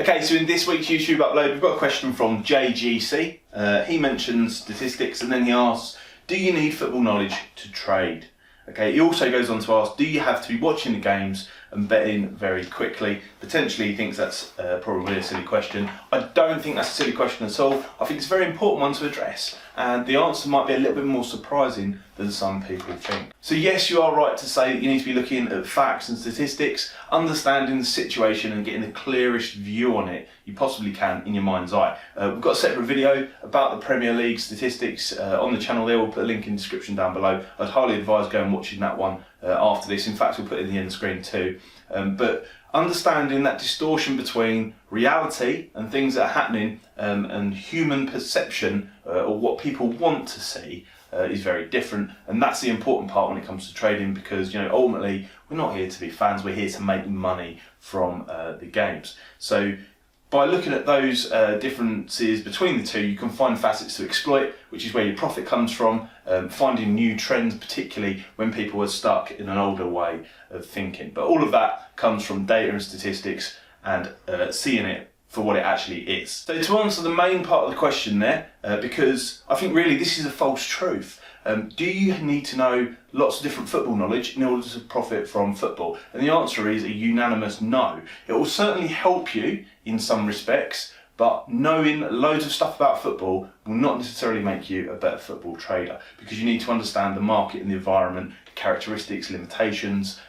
Okay, so in this week's YouTube upload, we've got a question from JGC. He mentions statistics and then he asks, do you need football knowledge to trade? Okay, he also goes on to ask, do you have to be watching the games and betting very quickly? Potentially he thinks that's probably a silly question. I don't think that's a silly question at all. I think it's a very important one to address, and the answer might be a little bit more surprising than some people think. So yes, you are right to say that you need to be looking at facts and statistics, understanding the situation and getting the clearest view on it you possibly can in your mind's eye. We've got a separate video about the Premier League statistics on the channel there. We'll put a link in the description down below. I'd highly advise going and watching that one after this. In fact, we'll put it in the end screen too. But understanding that distortion between reality and things that are happening and human perception or what people want to see is very different, and that's the important part when it comes to trading, because ultimately we're not here to be fans, we're here to make money from the games. So by looking at those differences between the two, you can find facets to exploit, which is where your profit comes from, finding new trends, particularly when people are stuck in an older way of thinking. But all of that comes from data and statistics and seeing it for what it actually is. So to answer the main part of the question there, because I think really this is a false truth. Do you need to know lots of different football knowledge in order to profit from football? And the answer is a unanimous no. It will certainly help you in some respects, but knowing loads of stuff about football will not necessarily make you a better football trader, because you need to understand the market and the environment, characteristics, limitations,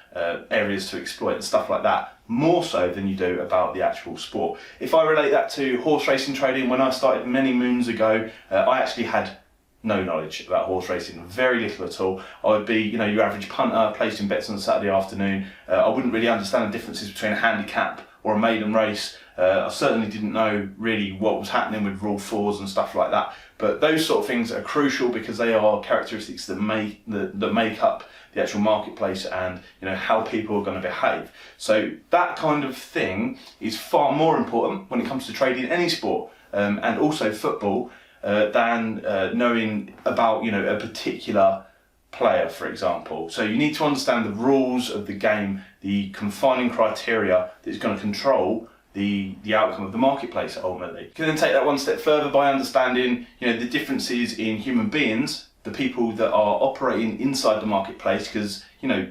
areas to exploit and stuff like that, more so than you do about the actual sport. If I relate that to horse racing trading, when I started many moons ago, I actually had no knowledge about horse racing, very little at all. I would be, your average punter, placing bets on a Saturday afternoon. I wouldn't really understand the differences between a handicap or a maiden race. I certainly didn't know really what was happening with Rule 4s and stuff like that. But those sort of things are crucial because they are characteristics that make up the actual marketplace and how people are going to behave. So that kind of thing is far more important when it comes to trading any sport, and also football, than knowing about a particular player, for example. So you need to understand the rules of the game, the confining criteria that is going to control the outcome of the marketplace ultimately. You can then take that one step further by understanding the differences in human beings, the people that are operating inside the marketplace, because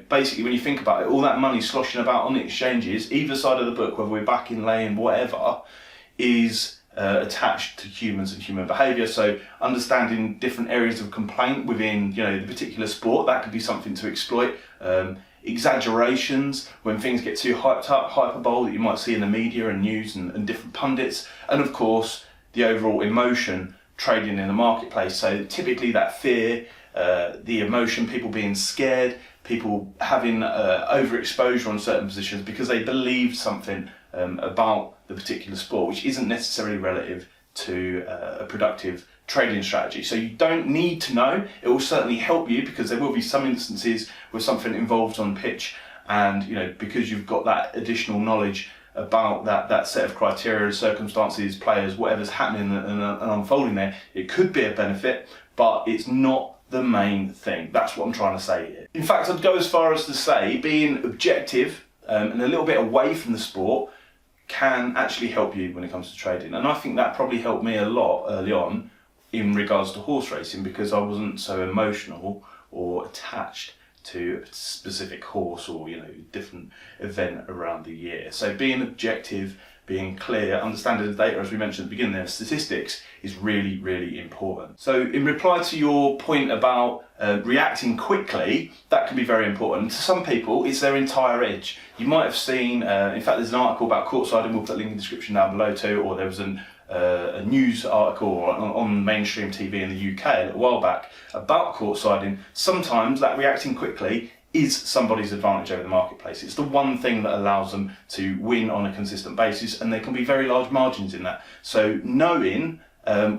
basically when you think about it, all that money sloshing about on the exchanges, either side of the book, whether we're backing, laying, whatever, is attached to humans and human behaviour. So understanding different areas of complaint within the particular sport, that could be something to exploit. Exaggerations, when things get too hyped up, hyperbole that you might see in the media and news and different pundits, and of course the overall emotion trading in the marketplace. So typically that fear, the emotion, people being scared, people having overexposure on certain positions because they believe something about the particular sport, which isn't necessarily relative to a productive trading strategy. So you don't need to know. It will certainly help you, because there will be some instances where something involves on pitch, and because you've got that additional knowledge about that set of criteria, circumstances, players, whatever's happening and unfolding there, it could be a benefit, but it's not the main thing. That's what I'm trying to say here. In fact, I'd go as far as to say being objective and a little bit away from the sport can actually help you when it comes to trading. And I think that probably helped me a lot early on in regards to horse racing, because I wasn't so emotional or attached to a specific horse or different event around the year. So being objective, being clear, understanding the data, as we mentioned at the beginning there, statistics, is really, really important. So in reply to your point about reacting quickly, that can be very important. To some people, it's their entire edge. You might have seen, in fact there's an article about courtside, and we'll put a link in the description down below too, or there was a news article on mainstream TV in the UK a little while back about courtsiding. Sometimes that reacting quickly is somebody's advantage over the marketplace. It's the one thing that allows them to win on a consistent basis, and there can be very large margins in that. So knowing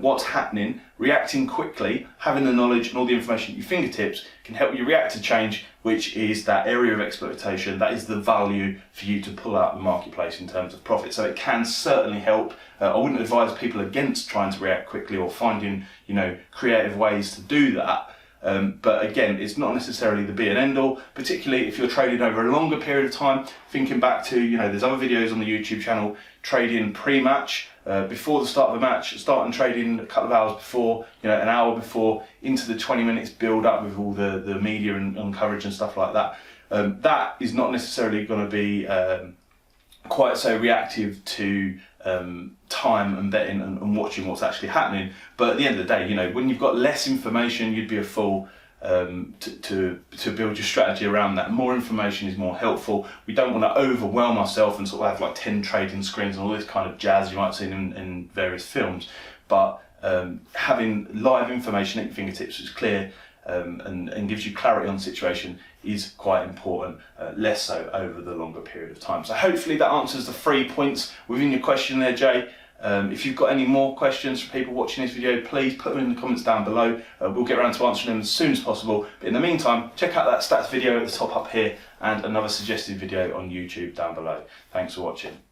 what's happening, reacting quickly, having the knowledge and all the information at your fingertips can help you react to change, which is that area of exploitation. That is the value for you to pull out the marketplace in terms of profit. So it can certainly help. I wouldn't advise people against trying to react quickly or finding creative ways to do that. But again, it's not necessarily the be and end all, particularly if you're trading over a longer period of time. Thinking back to, you know, there's other videos on the YouTube channel, trading pre-match, before the start of a match, starting trading a couple of hours before, you know, an hour before, into the 20 minutes build up with all the media and coverage and stuff like that. That is not necessarily going to be quite so reactive to time and betting and watching what's actually happening. But at the end of the day, you know, when you've got less information, you'd be a fool to build your strategy around that. More information is more helpful. We don't want to overwhelm ourselves and sort of have like 10 trading screens and all this kind of jazz you might have seen in various films. But having live information at your fingertips is clear and gives you clarity on the situation is quite important, less so over the longer period of time. So hopefully that answers the 3 points within your question there, Jay. If you've got any more questions for people watching this video, please put them in the comments down below. We'll get around to answering them as soon as possible. But in the meantime, check out that stats video at the top up here and another suggested video on YouTube down below. Thanks for watching.